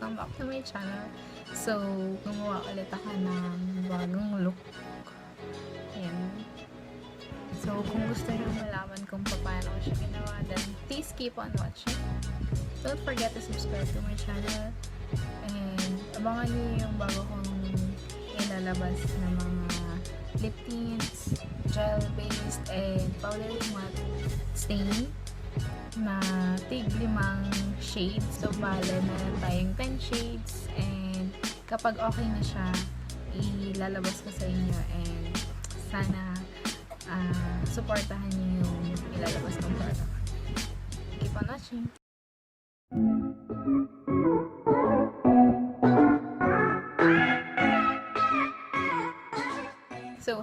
welcome back to my channel. So, gumawa ulit ako ng bagong look. Ayan. So, kung gusto nyo malaman kung paano ko siya ginawa, then please keep on watching. Don't forget to subscribe to my channel. And abangan nyo yung bago kong ilalabas na mga lip tints, gel-based, and powdery matte stain na tig 5 shades. So, bale, meron tayong 10 shades. And kapag okay na siya, ilalabas ko sa inyo. And sana supportahan niyo yung ilalabas ng product. Keep on watching! So,